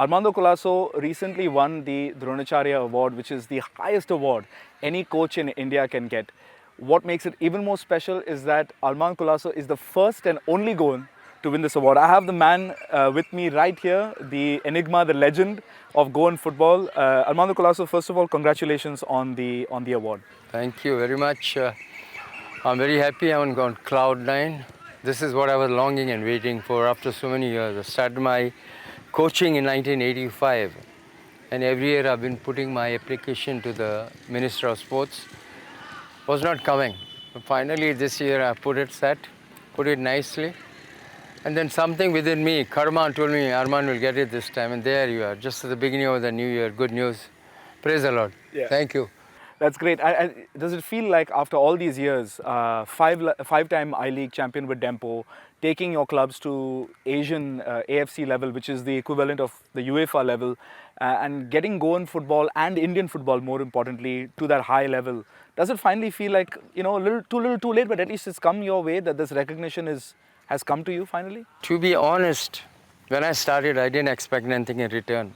Armando Colaco recently won the Dronacharya Award, which is the highest award any coach in India can get. What makes it even more special is that Armando Colaco is the first and only Goan to win this award. I have the man with me right here, the enigma, the legend of Goan football. Armando Colaco, first of all, congratulations on the award. Thank you very much. I'm very happy. I'm on cloud nine. This is what I was longing and waiting for after so many years. I started my coaching in 1985, and every year I've been putting my application to the Minister of Sports. Was not coming. Finally, this year I put it nicely. And then something within me, karma, told me, Arman will get it this time. And there you are, just at the beginning of the new year. Good news. Praise the Lord. Yeah. Thank you. That's great. Does it feel like after all these years, five-time I-League champion with Dempo, taking your clubs to Asian AFC level, which is the equivalent of the UEFA level, and getting Goan football and Indian football, more importantly, to that high level, does it finally feel like, a little too late, but at least it's come your way, that this recognition has come to you finally? To be honest, when I started, I didn't expect anything in return.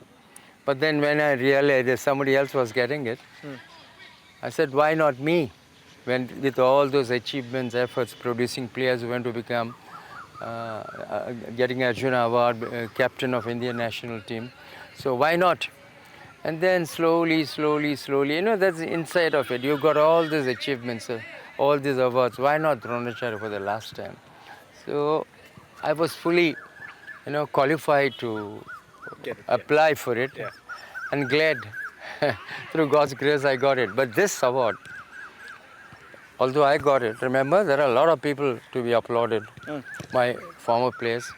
But then when I realized that somebody else was getting it, I said, why not me? When with all those achievements, efforts, producing players who went to become, getting Arjuna Award, captain of Indian national team. So why not? And then slowly, that's the inside of it. You've got all these achievements, all these awards. Why not Dronacharya for the last time? So I was fully, qualified to apply for it, and glad. Through God's grace, I got it. But this award, although I got it, remember, there are a lot of people to be applauded. My former players,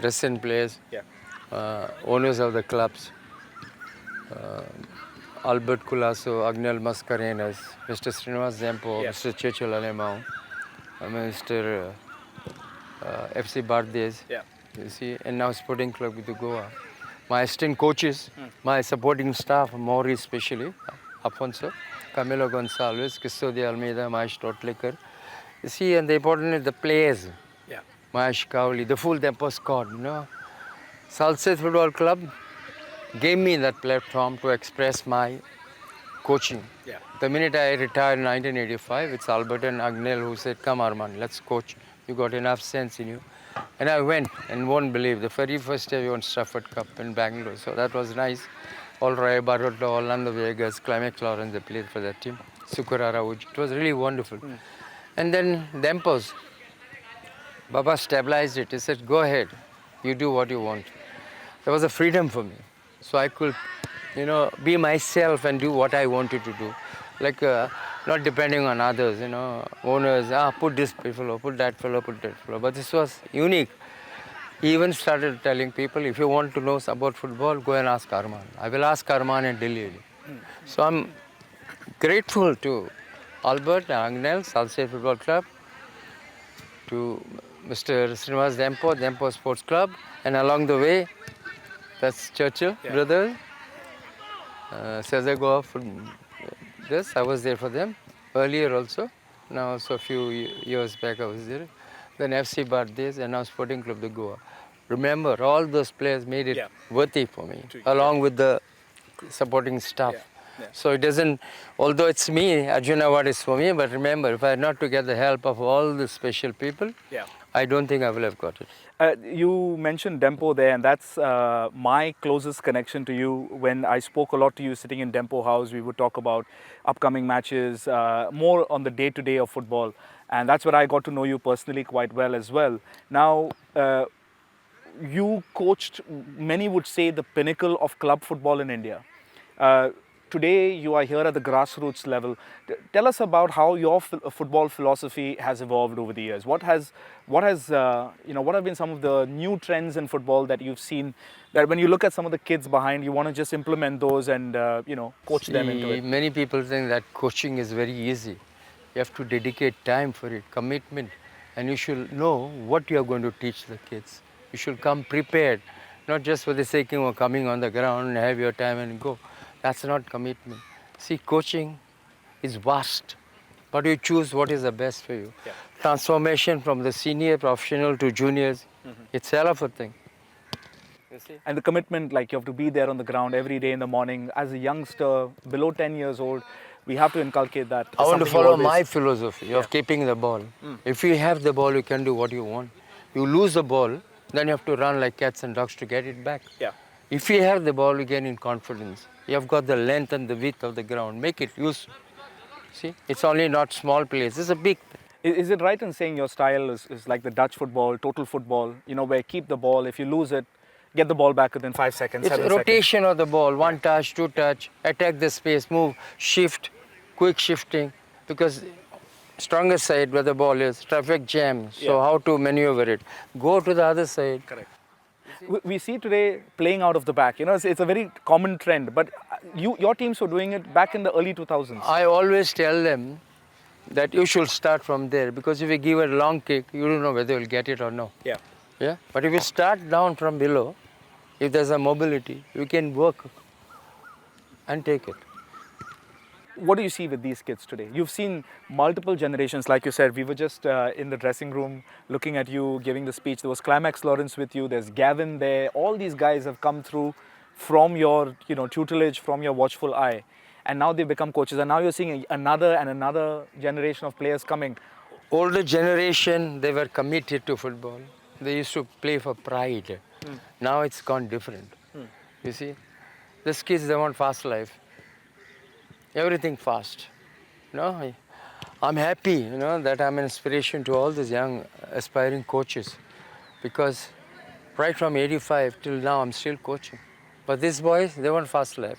recent players, owners of the clubs, Albert Colaco, Agnel Mascarenas, Mr. Srinivas Dempo, Mr. Chechul Alemão, Mr. FC Bardes, you see, and now Sporting Club with the Goa. My assistant coaches, my supporting staff, Maurice especially, Afonso, Camilo Gonçalves, Cristo de Almeida, Maesh Totlikar. You see, and the important is the players. Maesh Kauli, the full Dempo squad, Salsette Football Club gave me that platform to express my coaching. The minute I retired in 1985, it's Albert and Agnel who said, come Arman, let's coach. You got enough sense in you. And I went and won't believe, the very first year we won Stafford Cup in Bangalore. So that was nice. All Ray Barotto, Orlando Vegas, Climax Lawrence, they played for that team. Sukurara Uj. It was really wonderful. And then Dempos, Baba stabilized it. He said, go ahead, you do what you want. There was a freedom for me. So I could, be myself and do what I wanted to do. Like, not depending on others, owners, put this fellow, put that fellow, put that fellow. But this was unique. He even started telling people, if you want to know about football, go and ask Arman. I will ask Arman in Delhi. So I'm grateful to Albert, Agnel, Salsette Football Club, to Mr. Srinivas Dempo, Dempo Sports Club, and along the way, that's Churchill brothers, Sezagoa. Yes, I was there for them earlier also. Now also a few years back I was there. Then FC Bardes and now Sporting Club de Goa. Remember, all those players made it worthy for me, along with the supporting staff. So it doesn't, although it's me, Arjuna Award is for me, but remember, if I had not to get the help of all the special people, I don't think I will have got it. You mentioned Dempo there, and that's my closest connection to you. When I spoke a lot to you sitting in Dempo House, we would talk about upcoming matches, more on the day-to-day of football. And that's where I got to know you personally quite well as well. Now, you coached, many would say, the pinnacle of club football in India. Today, you are here at the grassroots level. Tell us about how your football philosophy has evolved over the years. What have been some of the new trends in football that you've seen, that when you look at some of the kids behind, you want to just implement those and, coach them into it? Many people think that coaching is very easy. You have to dedicate time for it, commitment, and you should know what you are going to teach the kids. You should come prepared, not just for the sake of coming on the ground and have your time and go. That's not commitment. See, coaching is vast, but you choose what is the best for you. Transformation from the senior professional to juniors, it's a hell of a thing. And the commitment, like you have to be there on the ground every day in the morning. As a youngster, below 10 years old, we have to inculcate that. I want to Something you follow always- my philosophy of keeping the ball. If you have the ball, you can do what you want. You lose the ball, then you have to run like cats and dogs to get it back. Yeah. If you have the ball, you gain in confidence. You have got the length and the width of the ground. Make it use. See, it's only not small place. It's a big. Is it right in saying your style is like the Dutch football, total football, you know, where keep the ball, if you lose it, get the ball back within 5 seconds, It's 7 rotation of the ball. One touch, two touch, attack the space, move, shift, quick shifting. Because strongest side where the ball is, traffic jam. So Yeah. how to maneuver it? Go to the other side. Correct. We see today playing out of the back, you know, it's a very common trend, but your teams were doing it back in the early 2000s. I always tell them that you should start from there, because if you give a long kick, you don't know whether you'll get it or no. Yeah. Yeah. But if you start down from below, if there's a mobility, you can work and take it. What do you see with these kids today? You've seen multiple generations, like you said. We were just in the dressing room looking at you, giving the speech. There was Climax Lawrence with you. There's Gavin there. All these guys have come through from your, you know, tutelage, from your watchful eye, and now they've become coaches. And now you're seeing another and another generation of players coming. Older generation, they were committed to football. They used to play for pride. Now it's gone different. You see, these kids, they want fast life. Everything fast. You know, I'm happy, you know, that I'm an inspiration to all these young aspiring coaches, because right from 85 till now, I'm still coaching. But these boys, they want fast life,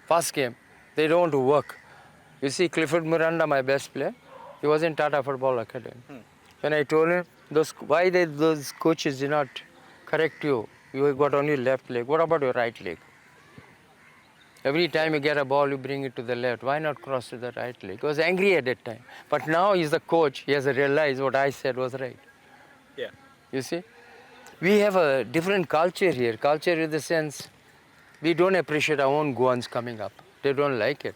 fast game. They don't want to work. You see, Clifford Miranda, my best player, he was in Tata Football Academy. When I told him, why those coaches did not correct you? You got only left leg. What about your right leg? Every time you get a ball, you bring it to the left. Why not cross to the right leg? He was angry at that time. But now he's the coach. He has realized what I said was right. Yeah. You see? We have a different culture here. Culture in the sense, we don't appreciate our own Goans coming up. They don't like it.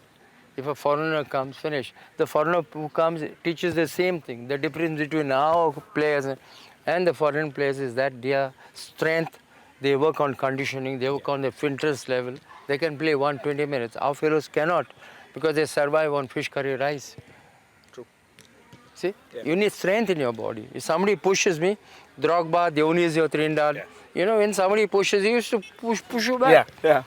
If a foreigner comes, finish. The foreigner who comes teaches the same thing. The difference between our players and the foreign players is that their strength, they work on conditioning, they work on the fitness level. They can play 120 minutes. Our fellows cannot, because they survive on fish curry rice. True. See, you need strength in your body. If somebody pushes me, Drogba, Dionisio, Trindade, you know, when somebody pushes, he used to push you back. Yeah.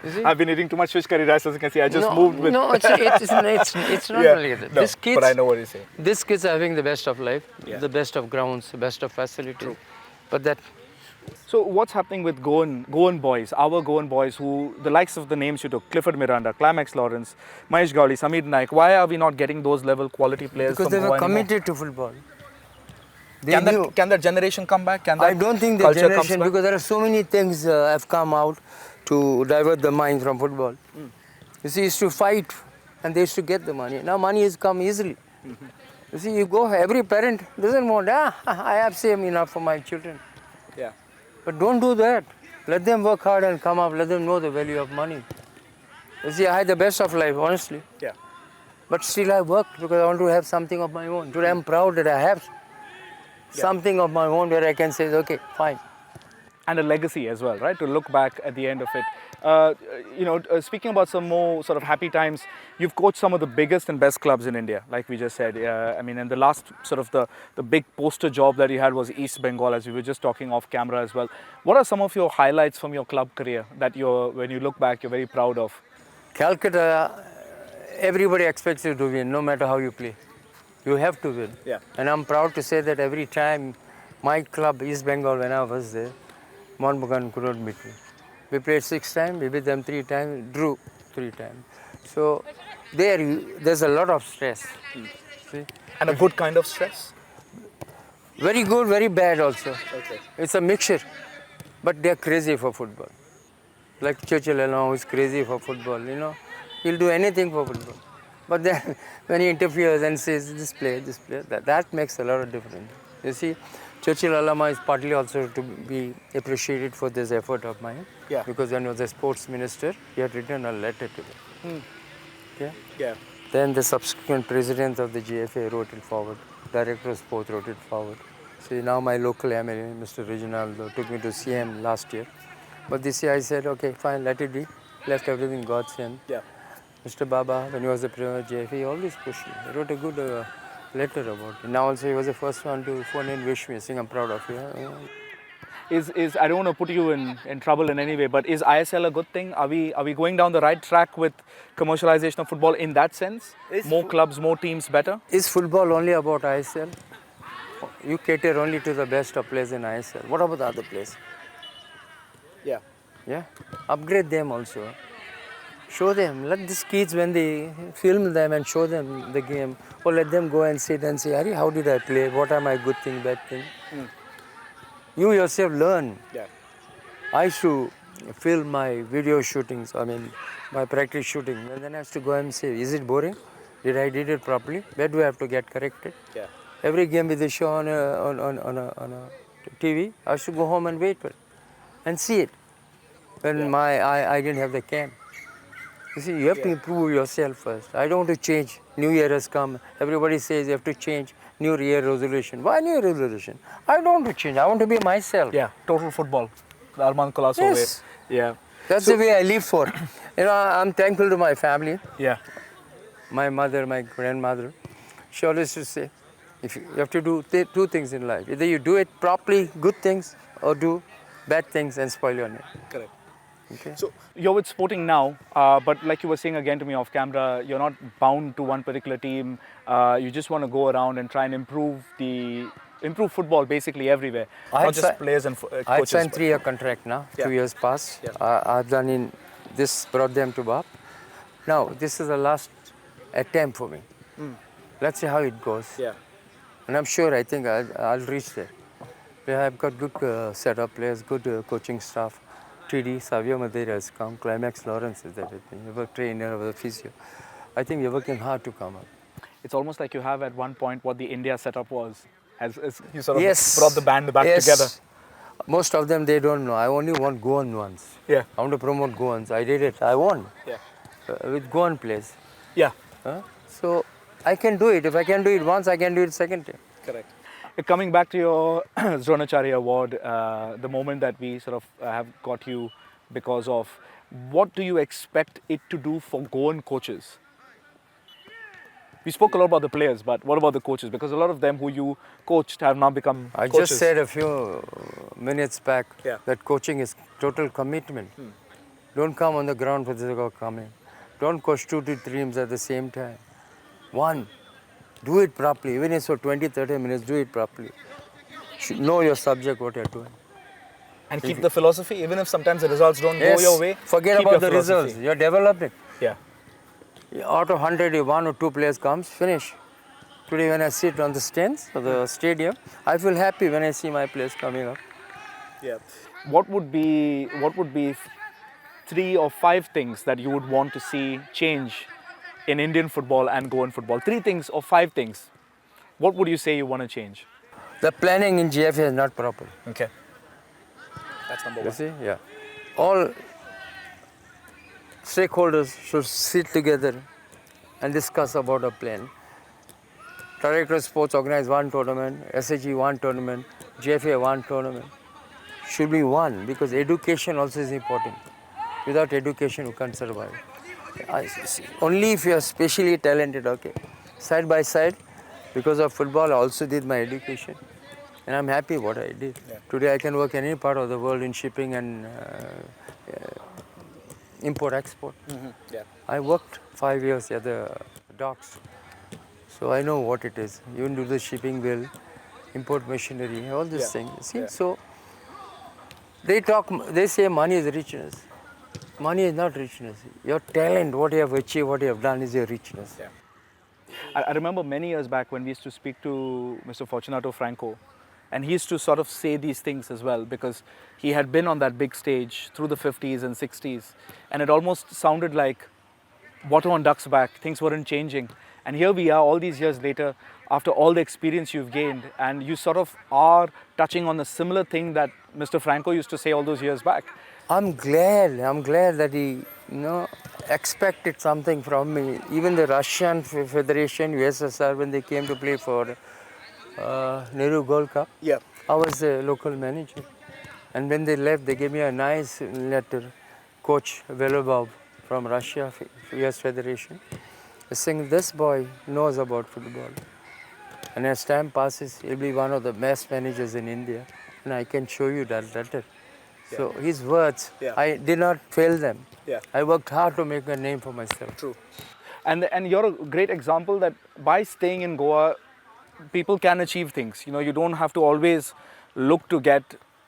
You see? I've been eating too much fish curry rice, as you can see. I just moved with... No, it's not really that. No, These kids, but I know what you're saying. these kids are having the best of life, Yeah. the best of grounds, the best of facilities. But that, So what's happening with Goan boys, our Goan boys, who the likes of the names you took, Clifford Miranda, Climax Lawrence, Mahesh Gowli, Samir Naik, why are we not getting those level quality players because from they Goa were anymore? committed to football. They Can knew. that generation come back? Can that I don't think the culture comes generation, back? because there are so many things have come out to divert the mind from football. You see, used to fight and they used to get the money. Now money has come easily. You see, you go, every parent doesn't want, I have saved enough for my children. Yeah. But don't do that. Let them work hard and come up. Let them know the value of money. You see, I had the best of life, honestly. Yeah. But still I worked because I want to have something of my own. Today I'm proud that I have something of my own where I can say, okay, fine. And a legacy as well, right? To look back at the end of it. Speaking about some more sort of happy times, you've coached some of the biggest and best clubs in India, like we just said. And the last sort of the big poster job that you had was East Bengal, as we were just talking off camera as well. What are some of your highlights from your club career that when you look back, you're very proud of? Calcutta, everybody expects you to win, no matter how you play. You have to win. Yeah. And I'm proud to say that every time my club, East Bengal, when I was there, Mohanbagan could not beat me. We played 6 times, we beat them 3 times, drew 3 times. So there's a lot of stress. See? And a good kind of stress? Very good, very bad also. Okay. It's a mixture. But they're crazy for football. Like Churchill now is crazy for football, you know. He'll do anything for football. But then when he interferes and says this play, that makes a lot of difference. You see, Churchill Alama is partly also to be appreciated for this effort of mine. Yeah. Because when he was a sports minister, he had written a letter to me. Okay? Yeah. Then the subsequent president of the GFA wrote it forward. Director of Sport wrote it forward. See, now my local MLA, Mr. Reginaldo, took me to CM last year. But this year I said, okay, fine, let it be. Left everything in God's hand. Yeah. Mr. Baba, when he was the premier JF, he always pushed me. He wrote a good letter about it. Now also he was the first one to phone and wish me, saying I'm proud of you. Is I don't want to put you in trouble in any way, but is ISL a good thing? Are we going down the right track with commercialization of football in that sense? More clubs, more teams, better? Is football only about ISL? You cater only to the best of players in ISL. What about the other players? Yeah. Yeah, upgrade them also. Show them. Let these kids, when they film them and show them the game, or let them go and sit and say, Hari, how did I play? What are my good thing, bad thing? You yourself learn. Yeah. I used to film my video shootings, my practice shooting, and then I used to go and say, is it boring? Did I did it properly? Where do I have to get corrected? Yeah. Every game with the show on a TV, I used to go home and wait for it and see it. When I didn't have the cam. You see, you have to improve yourself first. I don't want to change. New Year has come. Everybody says you have to change. New Year resolution. Why New Year resolution? I don't want to change. I want to be myself. Yeah, total football. The Armando Colaco Yes. way. Yeah. That's the way I live for. I'm thankful to my family. Yeah. My mother, my grandmother. She always used to say, if you have to do two things in life. Either you do it properly, good things, or do bad things and spoil your name. Correct. Okay. So you're with Sporting now, but like you were saying again to me off camera, you're not bound to one particular team. You just want to go around and try and improve football basically everywhere, not just players and coaches. I've signed 3-year contract now. 2 years past. Yeah. I've done in this, brought them to BAP. Now this is the last attempt for me. Let's see how it goes. Yeah. And I'm sure, I think I'll reach there. We have got good setup players, good coaching staff. 3D, Savio Madeira has come, Climax Lawrence is there with me. We have a trainer, we have a physio. I think we're working hard to come up. It's almost like you have at one point what the India setup was. As you sort of brought the band back together. Most of them, they don't know. I only want Goan ones. Yeah. I want to promote Goans. I did it. I won. Yeah. With Goan players. Yeah. So I can do it. If I can do it once, I can do it second time. Correct. Coming back to your Dronacharya Award, the moment that we sort of have got you because of, what do you expect it to do for Goan coaches? We spoke a lot about the players, but what about the coaches? Because a lot of them who you coached have now become coaches. I just said a few minutes back that coaching is total commitment. Don't come on the ground for the sake of coming. Don't coach 2 to 3 teams at the same time. One. Do it properly. Even if it's for 20, 30 minutes, do it properly. Should know your subject, what you're doing. And keep the philosophy, even if sometimes the results don't go your way. Forget about the results. You're developing. Yeah. Out of 100, if 1 or 2 players comes, finish. Today when I sit on the stands of the stadium, I feel happy when I see my players coming up. Yeah. What would be 3 or 5 things that you would want to see change in Indian football and Goan football? 3 things or 5 things. What would you say you want to change? The planning in GFA is not proper. Okay. That's number 1. You see? Yeah. All stakeholders should sit together and discuss about a plan. Director of Sports organize 1 tournament, SHG 1 tournament, GFA 1 tournament. Should be 1 because education also is important. Without education, you can't survive. Only if you are specially talented, okay. Side by side, because of football, I also did my education. And I'm happy what I did. Yeah. Today I can work in any part of the world in shipping and import-export. Yeah. I worked 5 years at the docks. So I know what it is. Even do the shipping bill, import machinery, all these things. See, so they say money is richness. Money is not richness. Your talent, what you have achieved, what you have done is your richness. Yeah. I remember many years back when we used to speak to Mr. Fortunato Franco, and he used to sort of say these things as well because he had been on that big stage through the 50s and 60s, and it almost sounded like water on duck's back, things weren't changing. And here we are all these years later, after all the experience you've gained, and you sort of are touching on a similar thing that Mr. Franco used to say all those years back. I'm glad that he, expected something from me. Even the Russian Federation, USSR, when they came to play for Nehru Gold Cup, I was the local manager. And when they left, they gave me a nice letter, Coach Velobov from Russia, US Federation, saying this boy knows about football. And as time passes, he'll be one of the best managers in India. And I can show you that letter. So his words, I did not fail them. I worked hard to make a name for myself. True. And you're a great example that by staying in Goa, people can achieve things. You know, you don't have to always look to get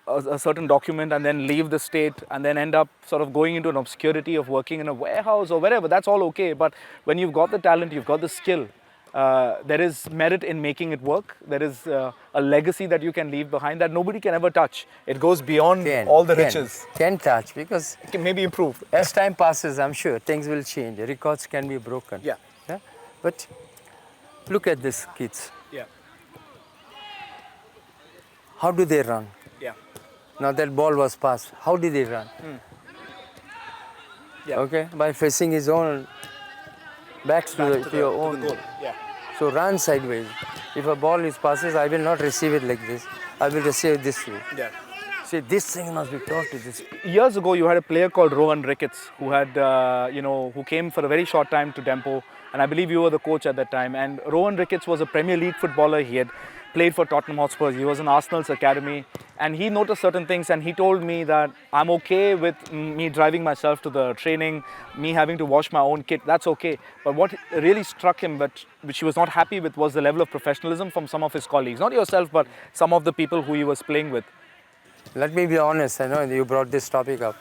a certain document and then leave the state and then end up sort of going into an obscurity of working in a warehouse or wherever. That's all okay. But when you've got the talent, you've got the skill, there is merit in making it work. There is a legacy that you can leave behind that nobody can ever touch. It goes beyond all the riches. Can touch because it can maybe improve. As time passes, I'm sure things will change. Records can be broken. Yeah. But look at these kids. Yeah. How do they run? Yeah. Now that ball was passed. How did they run? Yeah. Okay, by facing his own back to your own. goal. Yeah. So run sideways. If a ball is passes, I will not receive it like this. I will receive it this way. Yeah. See, this thing must be taught to this. Years ago, you had a player called Rohan Ricketts who had, who came for a very short time to Dempo, and I believe you were the coach at that time. And Rohan Ricketts was a Premier League footballer. He had played for Tottenham Hotspur. He was in Arsenal's academy, and he noticed certain things. And he told me that I'm okay with me driving myself to the training, me having to wash my own kit. That's okay. But what really struck him, but which he was not happy with, was the level of professionalism from some of his colleagues. Not yourself, but some of the people who he was playing with. Let me be honest, I know you brought this topic up.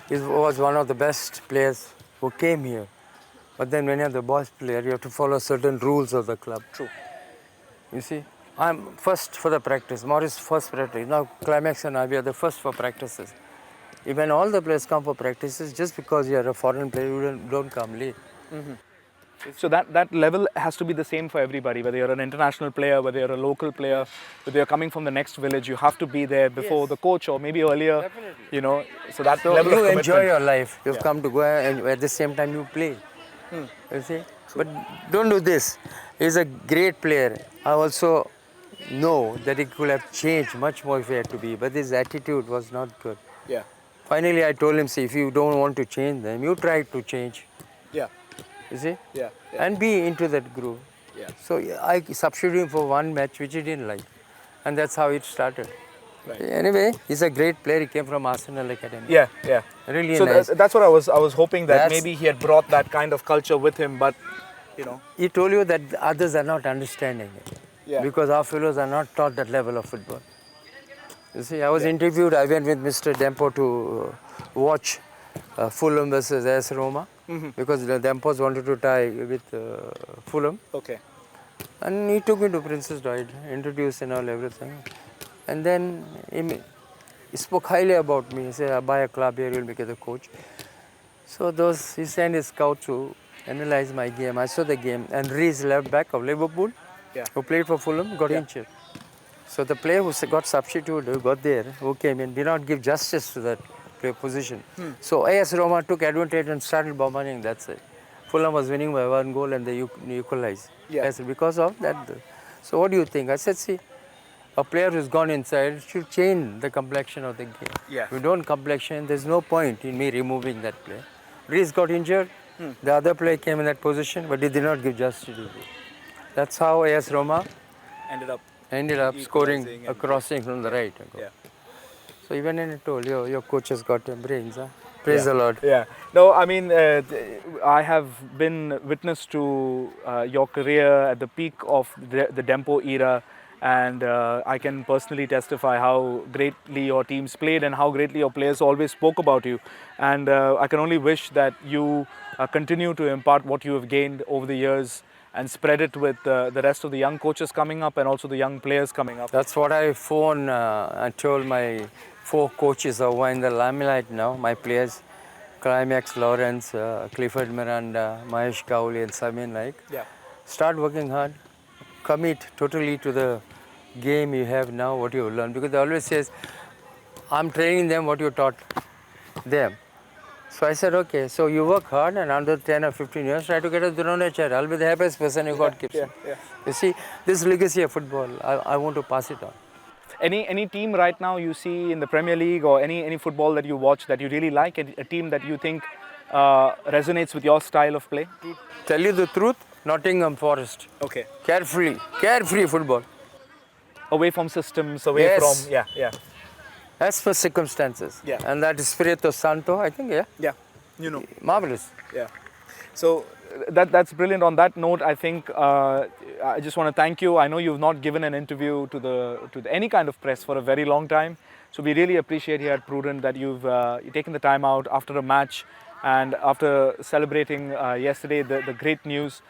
He was one of the best players who came here. But then when you're the boss player, you have to follow certain rules of the club. True. You see, I'm first for the practice. Morris first practice. Now Climax and I, we are the first for practices. Even all the players come for practices, just because you're a foreign player, you don't come late. So that level has to be the same for everybody, whether you're an international player, whether you're a local player, whether you're coming from the next village, you have to be there before the coach or maybe earlier. Definitely. You know, so that So level of you commitment. enjoy your life. You've come to Goa and at the same time you play. You see? But don't do this. He's a great player. I also know that he could have changed much more if he had to be, but his attitude was not good. Yeah. Finally, I told him, see, if you don't want to change them, you try to change. Yeah. You see? Yeah. And be into that groove. Yeah. So I substituted him for one match which he didn't like. And that's how it started. Right. Anyway, he's a great player. He came from Arsenal Academy. Yeah. Yeah. Really So nice. that's what I was hoping that maybe he had brought that kind of culture with him, but you know. He told you that others are not understanding it. Yeah. Because our fellows are not taught that level of football. You see, I was interviewed, I went with Mr. Dempo to watch Fulham versus AS Roma, because the Dempos wanted to tie with Fulham. Okay. And he took me to Princess Died, introduced and all everything. And then he spoke highly about me. He said, I'll buy a club here, you'll become the coach. So he sent his scout to analyze my game. I saw the game. And Rees, left back of Liverpool, who played for Fulham, got injured. So the player who got substituted, who got there, who came in, did not give justice to that player position. So AS Roma took advantage and started bombarding, that's it. Fulham was winning by 1 goal and they equalized. Yes, because of that. So what do you think? I said, see, a player who's gone inside should change the complexion of the game. Yeah. If you don't complexion, there's no point in me removing that player. Rees got injured, the other player came in that position, but he did not give justice to it. That's how AS Roma ended up scoring a crossing from the right. Yeah. So even when I told you, your coach has got brains, huh? Praise the Lord. Yeah. No, I mean, I have been witness to your career at the peak of the Dempo era, and I can personally testify how greatly your teams played and how greatly your players always spoke about you. And I can only wish that you continue to impart what you have gained over the years and spread it with the rest of the young coaches coming up and also the young players coming up. That's what I phoned and told my 4 coaches who are in the limelight now, my players, Climax, Lawrence, Clifford Miranda, Mahesh Kauli and Samin Naik. Yeah. Start working hard, commit totally to the game you have now, what you learn. Because they always says, I'm training them what you taught them. So I said, okay, so you work hard and under 10 or 15 years, try to get a Dronacharya. I'll be the happiest person you got keeps. You see, this legacy of football, I want to pass it on. Any team right now you see in the Premier League or any football that you watch that you really like, a team that you think resonates with your style of play? Tell you the truth, Nottingham Forest. Okay. Carefree football. Away from systems, away Yes. from yeah. As per circumstances. Yeah. And that Espirito Santo, I think, Yeah, you know. marvelous. Yeah. So that's brilliant. On that note, I think I just want to thank you. I know you've not given an interview to any kind of press for a very long time. So we really appreciate here at Prudent that you've taken the time out after a match and after celebrating yesterday the great news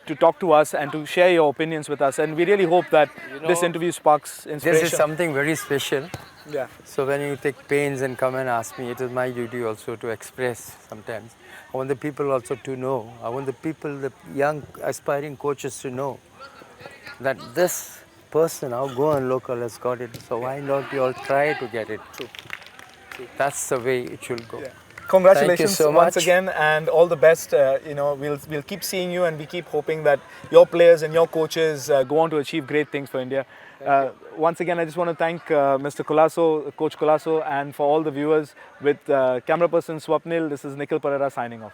to talk to us and to share your opinions with us. And we really hope that this interview sparks inspiration. This is something very special. Yeah. So when you take pains and come and ask me, it is my duty also to express sometimes. I want the people also to know. I want the people, the young aspiring coaches to know that this person, our Goan local, has got it. So why not we all try to get it? True. That's the way it should go. Yeah. Congratulations Thank you so once much. again, and all the best. We'll keep seeing you, and we keep hoping that your players and your coaches go on to achieve great things for India. Once again, I just want to thank Mr. Colaco, Coach Colaco, and for all the viewers with camera person Swapnil. This is Nikhil Pereira signing off.